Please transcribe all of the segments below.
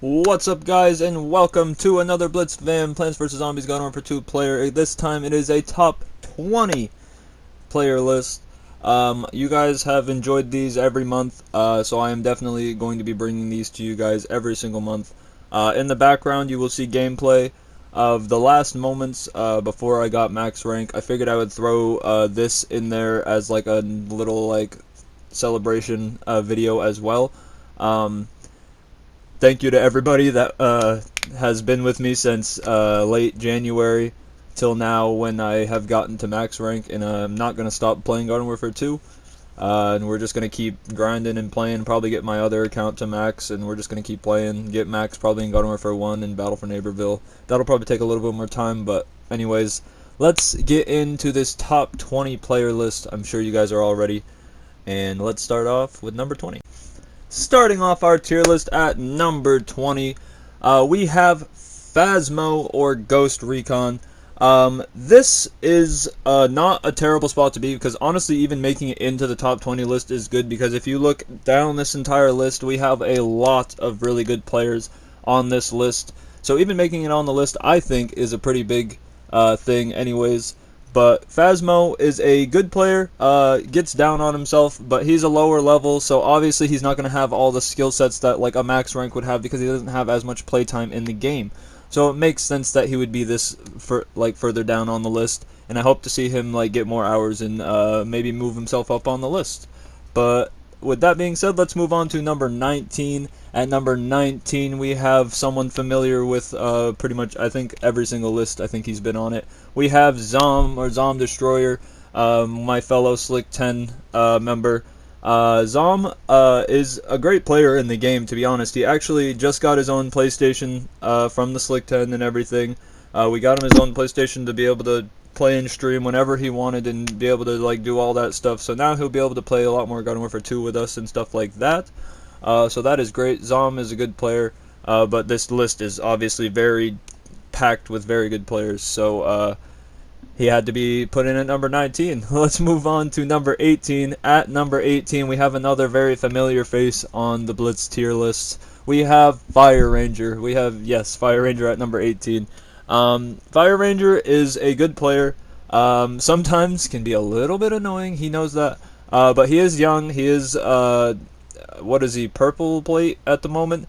What's up, guys, and welcome to another Blitzed Plants vs. Zombies Gone On for 2 player. This time it is a top 20 player list. You guys have enjoyed these every month, so I am definitely going to be bringing these to you guys every single month. In the background, you will see gameplay of the last moments before I got max rank. I figured I would throw this in there as like a little celebration video as well. Thank you to everybody that has been with me since late January till now, when I have gotten to max rank, and I'm not going to stop playing Garden Warfare 2, and we're just going to keep grinding and playing, probably get my other account to max, and we're just going to keep playing, get max probably in Garden Warfare 1 and Battle for Neighborville. That'll probably take a little bit more time, but anyways, let's get into this top 20 player list. I'm sure you guys are all ready, and let's start off with number 20. Starting off our tier list at number 20, we have Phasmo, or Ghost Recon. This is not a terrible spot to be, because honestly even making it into the top 20 list is good, because if you look down this entire list, we have a lot of really good players on this list. So even making it on the list, I think, is a pretty big thing anyways. But Phasmo is a good player, gets down on himself, but he's a lower level, so obviously he's not going to have all the skill sets that like a max rank would have, because he doesn't have as much playtime in the game. So it makes sense that he would be this further down on the list, and I hope to see him get more hours and maybe move himself up on the list. But with that being said, let's move on to number 19. At number 19, we have someone familiar with pretty much, I think, every single list. I think he's been on it. We have Zom, or Zom Destroyer, my fellow Slick 10 member. Zom is a great player in the game, to be honest. He actually just got his own PlayStation from the Slick 10 and everything. We got him his own PlayStation to be able to play and stream whenever he wanted and be able to do all that stuff. So now he'll be able to play a lot more Garden Warfare 2 with us and stuff like that. So that is great. Zom is a good player, but this list is obviously very packed with very good players, so he had to be put in at number 19. Let's move on to number 18. At number 18, we have another very familiar face on the Blitz tier list. We have Fire Ranger. We have, yes, Fire Ranger at number 18. Fire Ranger is a good player. Sometimes can be a little bit annoying. He knows that. But he is young. He is, what is he, purple plate at the moment?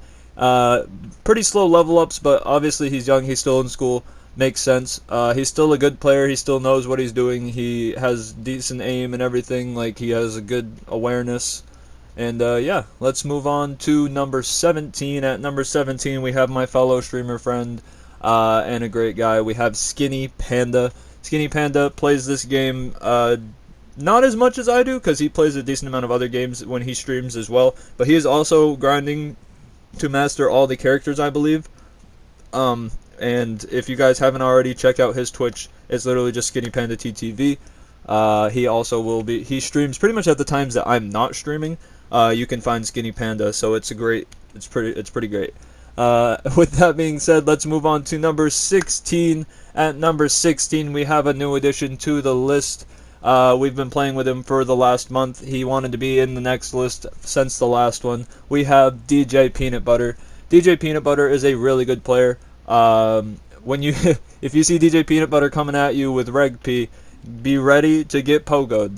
Pretty slow level ups, but obviously he's young. He's still in school. Makes sense. He's still a good player. He still knows what he's doing. He has decent aim and everything. He has a good awareness. And yeah, let's move on to number 17. At number 17, we have my fellow streamer friend and a great guy. We have SkinnyPanda. SkinnyPanda plays this game not as much as I do, because he plays a decent amount of other games when he streams as well. But he is also grinding to master all the characters, I believe. And if you guys haven't already, check out his Twitch. It's literally just SkinnyPanda TTV. He also will be. He streams pretty much at the times that I'm not streaming. You can find SkinnyPanda, so it's pretty great. With that being said, let's move on to number 16. At number 16, we have a new addition to the list. We've been playing with him for the last month. He wanted to be in the next list since the last one. We have DJ Peanut Butter. DJ Peanut Butter is a really good player. When you if you see DJ Peanut Butter coming at you with Reg P, be ready to get pogoed.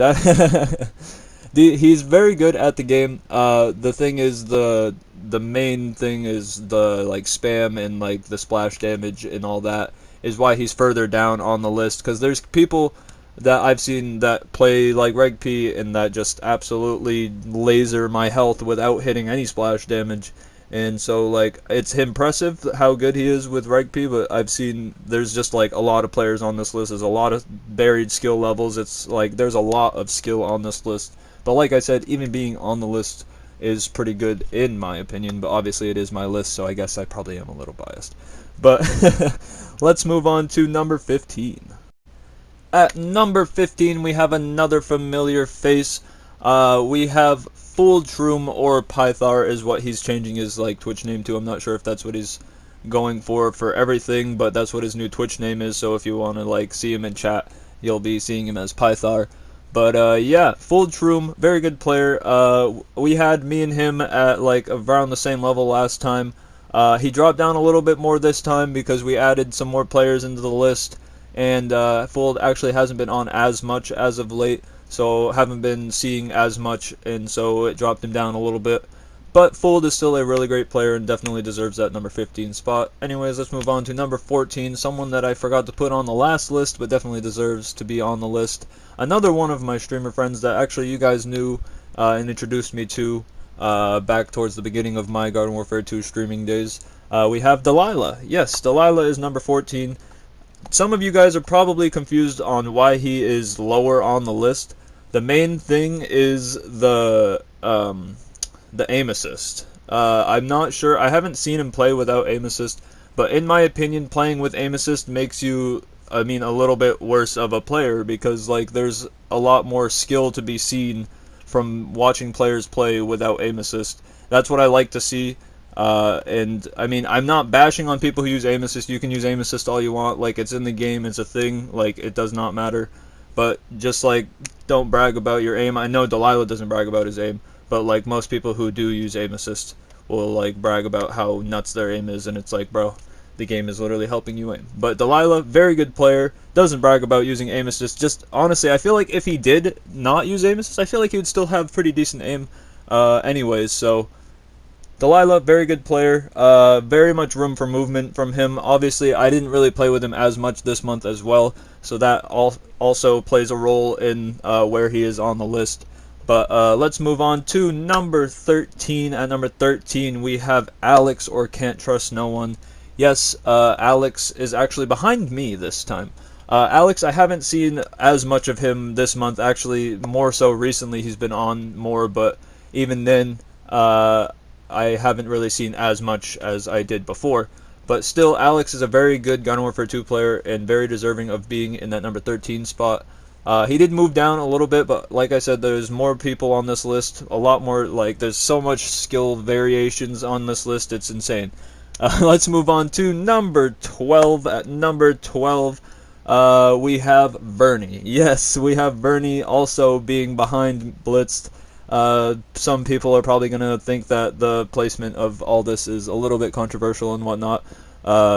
He's very good at the game. The thing is, the main thing is the spam and the splash damage and all that is why he's further down on the list, because there's people that I've seen that play Reg P and that just absolutely laser my health without hitting any splash damage. And so it's impressive how good he is with Reg P, but I've seen there's just a lot of players on this list. There's a lot of buried skill levels. It's there's a lot of skill on this list. But like I said, even being on the list is pretty good in my opinion, but obviously it is my list, so I guess I probably am a little biased. But let's move on to number 15. At number 15, we have another familiar face. We have Full Troom, or Pythar is what he's changing his Twitch name to. I'm not sure if that's what he's going for everything, but that's what his new Twitch name is. So if you want to see him in chat, you'll be seeing him as Pythar. But yeah, Full Troom, very good player. We had me and him at around the same level last time. He dropped down a little bit more this time because we added some more players into the list, and Fold actually hasn't been on as much as of late, so haven't been seeing as much, and so it dropped him down a little bit. But Fold is still a really great player and definitely deserves that number 15 spot. Anyways, let's move on to number 14, someone that I forgot to put on the last list, but definitely deserves to be on the list. Another one of my streamer friends that actually you guys knew and introduced me to back towards the beginning of my Garden Warfare 2 streaming days. We have Delilah. Yes, Delilah is number 14. Some of you guys are probably confused on why he is lower on the list. The main thing is the aim assist. I'm not sure. I haven't seen him play without aim assist, but in my opinion, playing with aim assist makes you, a little bit worse of a player, because like there's a lot more skill to be seen from watching players play without aim assist. That's what I like to see. And I'm not bashing on people who use aim assist. You can use aim assist all you want. Like, it's in the game, it's a thing. Like, it does not matter. But just like, don't brag about your aim. I know Delilah doesn't brag about his aim, but like most people who do use aim assist will like brag about how nuts their aim is, and it's like, bro, the game is literally helping you aim. But Delilah, very good player, doesn't brag about using aim assist. Just honestly, I feel like if he did not use aim assist, I feel like he would still have pretty decent aim anyways. So Delilah, very good player, very much room for movement from him. Obviously, I didn't really play with him as much this month as well, so that also plays a role in where he is on the list. But let's move on to number 13. At number 13, we have Alex, or Can't Trust No One. Yes, Alex is actually behind me this time. Alex, I haven't seen as much of him this month. Actually, more so recently he's been on more, but even then, I haven't really seen as much as I did before. But still, Alex is a very good Garden Warfare 2 player and very deserving of being in that number 13 spot. He did move down a little bit, but like I said, there's more people on this list. A lot more, like, there's so much skill variations on this list, it's insane. Let's move on to number 12. At number 12, we have Bernie. Yes, we have Bernie also being behind Blitzed. Some people are probably going to think that the placement of all this is a little bit controversial and whatnot,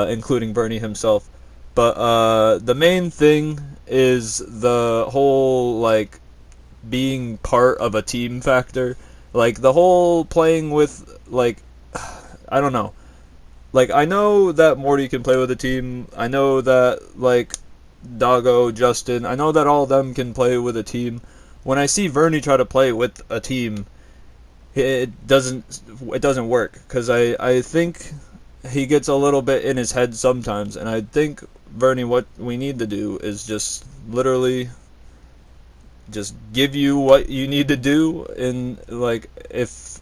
including Bernie himself. But the main thing is the whole, like, being part of a team factor. Like, the whole playing with, like, I don't know. Like, I know that Morty can play with a team. I know that, like, Doggo, Justin, I know that all of them can play with a team. When I see Vernie try to play with a team, it doesn't work, because I think he gets a little bit in his head sometimes, and I think, Vernie, what we need to do is just literally just give you what you need to do in, like, if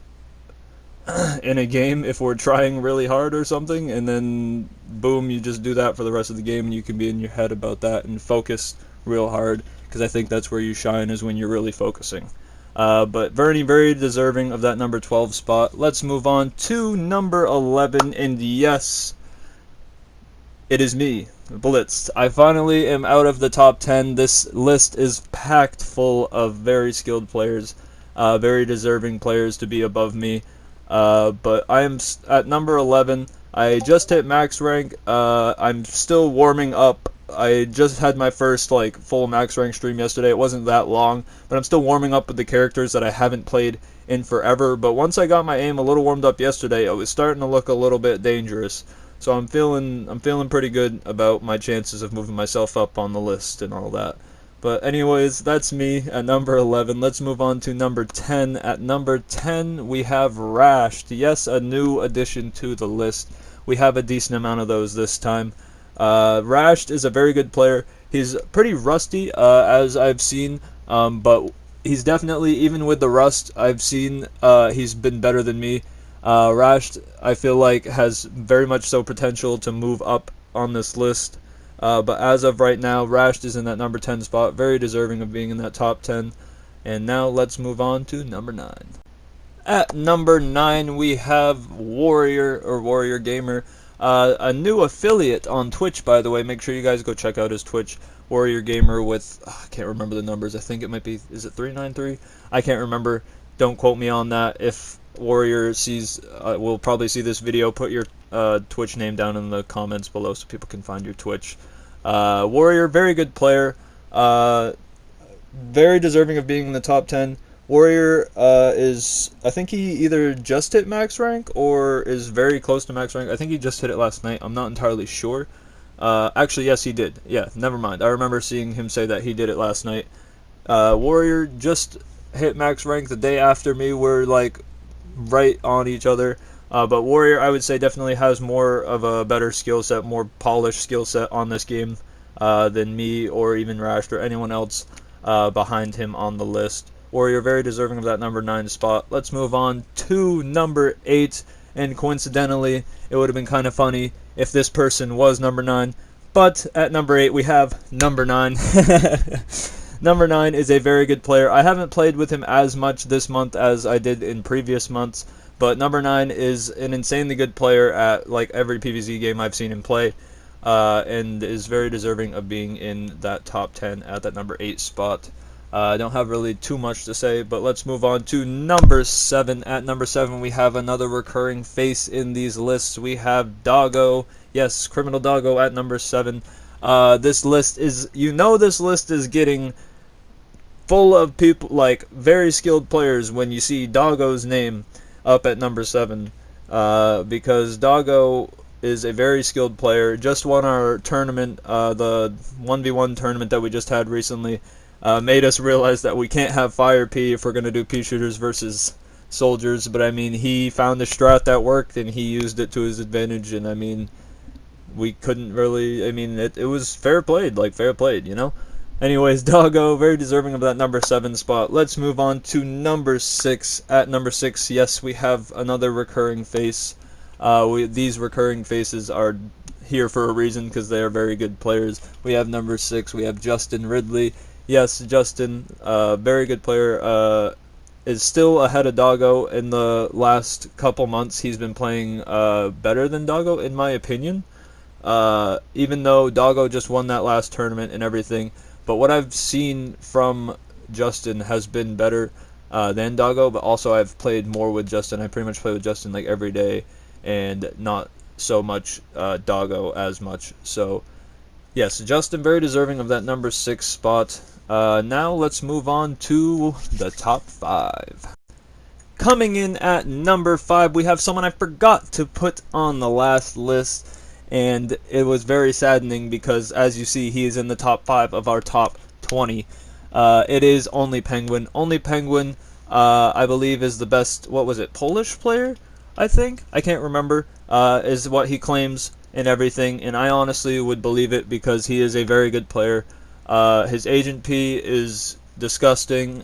in a game, if we're trying really hard or something, and then boom, you just do that for the rest of the game, and you can be in your head about that and focus real hard, because I think that's where you shine, is when you're really focusing. But Vernie, very deserving of that number 12 spot. Let's move on to number 11, and yes, it is me, Blitzed. I finally am out of the top 10. This list is packed full of very skilled players, very deserving players to be above me. But I am at number 11. I just hit max rank. I'm still warming up. I just had my first, like, full max rank stream yesterday. It wasn't that long, but I'm still warming up with the characters that I haven't played in forever. But once I got my aim a little warmed up yesterday, it was starting to look a little bit dangerous. So I'm feeling pretty good about my chances of moving myself up on the list and all that. But anyways, that's me at number 11. Let's move on to number 10. At number 10, we have Rashed. Yes, a new addition to the list. We have a decent amount of those this time. Rashed is a very good player. He's pretty rusty, as I've seen, but he's definitely, even with the rust, I've seen he's been better than me. Rashed, I feel like, has very much so potential to move up on this list. But as of right now, Rashed is in that number 10 spot, very deserving of being in that top 10. And now let's move on to number 9. At number 9, we have Warrior, or Warrior Gamer. A new affiliate on Twitch, by the way. Make sure you guys go check out his Twitch. Warrior Gamer with, I can't remember the numbers. I think it might be, is it 393? I can't remember. Don't quote me on that. If Warrior sees, will probably see this video, put your Twitch name down in the comments below so people can find your Twitch. Warrior, very good player. Very deserving of being in the top 10. Warrior is, I think he either just hit max rank or is very close to max rank. I think he just hit it last night. I'm not entirely sure. Actually, yes, he did. Yeah, never mind. I remember seeing him say that he did it last night. Warrior just hit max rank the day after me. We're like right on each other. But Warrior, I would say, definitely has more of a better skill set, more polished skill set on this game than me or even Rashed or anyone else behind him on the list. Warrior, very deserving of that number 9 spot. Let's move on to number 8. And coincidentally, it would have been kind of funny if this person was number 9. But at number 8, we have number 9. Number 9 is a very good player. I haven't played with him as much this month as I did in previous months. But number 9 is an insanely good player at like every PVZ game I've seen him play. And is very deserving of being in that top 10 at that number 8 spot. I don't have really too much to say, but let's move on to number 7. At number 7, we have another recurring face in these lists. We have Doggo. Yes, Criminal Doggo at number 7. This list is, this list is getting full of people, like very skilled players when you see Doggo's name up at number 7. Because Doggo is a very skilled player. Just won our tournament, the 1v1 tournament that we just had recently. Made us realize that we can't have fire P if we're going to do P shooters versus soldiers, but I mean, he found a strat that worked and he used it to his advantage, and I mean, we couldn't really, I mean, it was fair played, Anyways, Doggo, very deserving of that number 7 spot. Let's move on to number 6. At number 6, yes, we have another recurring face. These recurring faces are here for a reason because they are very good players. We have number 6, we have Justin Ridley. Yes, Justin, very good player, is still ahead of Doggo. In the last couple months, he's been playing better than Doggo, in my opinion. Even though Doggo just won that last tournament and everything. But what I've seen from Justin has been better than Doggo, but also I've played more with Justin. I pretty much play with Justin like every day, and not so much Doggo as much. So, yes, Justin, very deserving of that number 6 spot. Now let's move on to the top 5. Coming in at number 5, we have someone I forgot to put on the last list, and it was very saddening because, as you see, he is in the top 5 of our top 20. It is Only Penguin. Only Penguin, I believe, is the best, Polish player, I think? I can't remember, is what he claims and everything, and I honestly would believe it because he is a very good player. His Agent P is disgusting.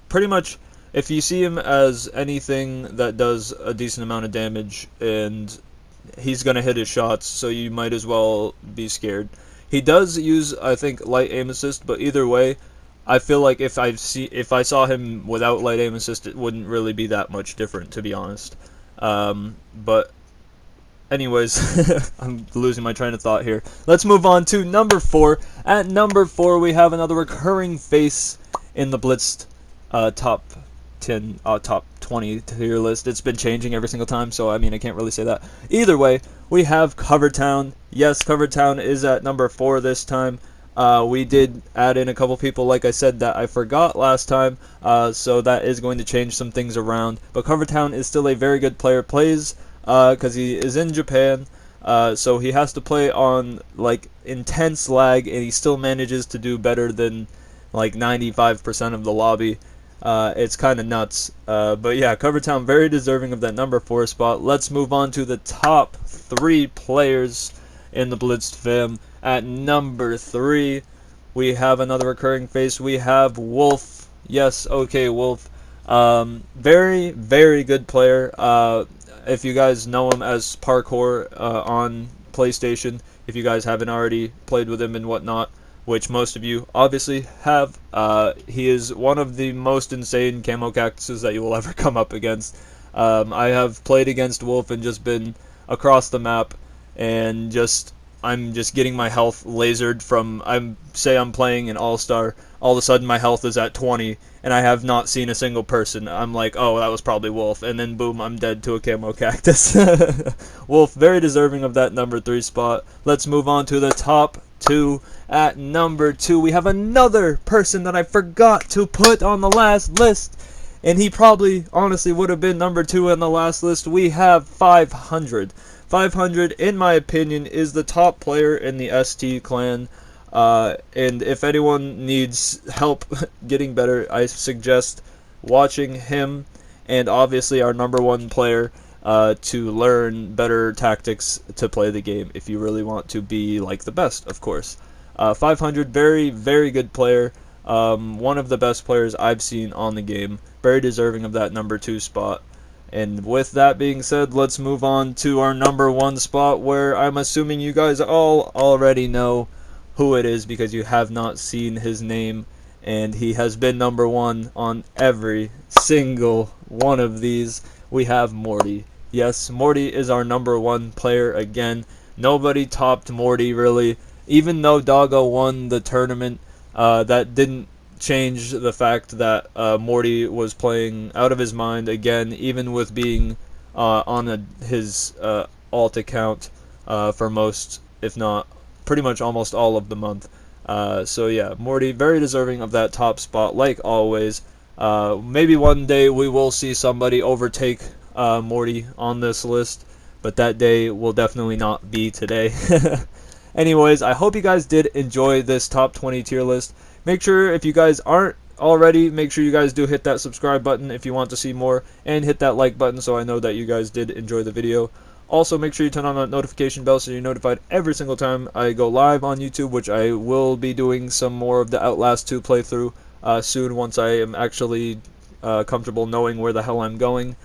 Pretty much, if you see him as anything that does a decent amount of damage, and he's going to hit his shots, so you might as well be scared. He does use, I think, light aim assist, but either way, I feel like if I saw him without light aim assist, it wouldn't really be that much different, to be honest. But anyways, I'm losing my train of thought here. Let's move on to number 4. At number 4, we have another recurring face in the Blitzed top 10, top 20 tier list. It's been changing every single time, so I mean, I can't really say that. Either way, we have Coverttown. Yes, Coverttown is at number 4 this time. We did add in a couple people, like I said, that I forgot last time, so that is going to change some things around. But Coverttown is still a very good player. Plays because he is in Japan, so he has to play on like intense lag, and he still manages to do better than like 95% of the lobby. It's kind of nuts. But yeah, Coverttown very deserving of that number 4 spot. Let's move on to the top 3 players in the Blitzed fam. At number 3, we have another recurring face. We have Wolf. Yes, okay, Wolf. Very, very good player. If you guys know him as Parkour on PlayStation, if you guys haven't already played with him and whatnot, which most of you obviously have, he is one of the most insane camo cactuses that you will ever come up against. I have played against Wolf and just been across the map and just I'm just getting my health lasered from, say I'm playing an all-star, all of a sudden my health is at 20 and I have not seen a single person. I'm like, oh, that was probably Wolf, and then boom, I'm dead to a camo cactus. Wolf, very deserving of that number 3 spot. Let's move on to the top 2. At number 2, we have another person that I forgot to put on the last list, and he probably honestly would have been number 2 on the last list. We have 500. 500, in my opinion, is the top player in the ST clan. And if anyone needs help getting better, I suggest watching him and obviously our number 1 player to learn better tactics to play the game if you really want to be like the best, of course. 500, very, very good player. One of the best players I've seen on the game. Very deserving of that number 2 spot. And with that being said, let's move on to our number 1 spot, where I'm assuming you guys all already know who it is because you have not seen his name, and he has been number 1 on every single one of these. We have Morty. Yes, Morty is our number 1 player again. Nobody topped Morty, really. Even though Doggo won the tournament, that didn't change the fact that Morty was playing out of his mind again, even with being on his alt account for most, if not pretty much almost all of the month. So yeah, Morty, very deserving of that top spot, like always. Maybe one day we will see somebody overtake Morty on this list, but that day will definitely not be today. Anyways, I hope you guys did enjoy this top 20 tier list. Make sure, if you guys aren't already, make sure you guys do hit that subscribe button if you want to see more, and hit that like button so I know that you guys did enjoy the video. Also, make sure you turn on that notification bell so you're notified every single time I go live on YouTube, which I will be doing some more of the Outlast 2 playthrough soon once I am actually comfortable knowing where the hell I'm going.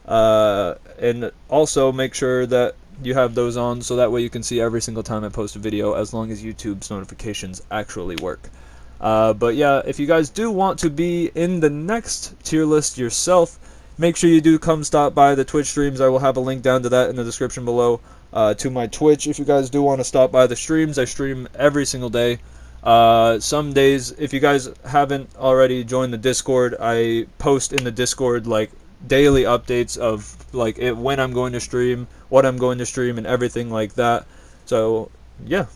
And also make sure that you have those on so that way you can see every single time I post a video, as long as YouTube's notifications actually work. But yeah, if you guys do want to be in the next tier list yourself, make sure you do come stop by the Twitch streams. I will have a link down to that in the description below, to my Twitch. If you guys do want to stop by the streams, I stream every single day. Some days, if you guys haven't already joined the Discord, I post in the Discord like daily updates of like when I'm going to stream, what I'm going to stream, and everything like that. So yeah,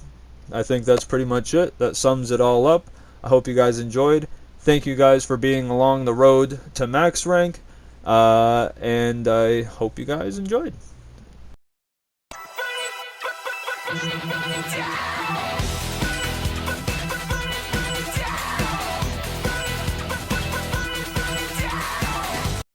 I think that's pretty much it. That sums it all up. I hope you guys enjoyed. Thank you guys for being along the road to max rank, and I hope you guys enjoyed.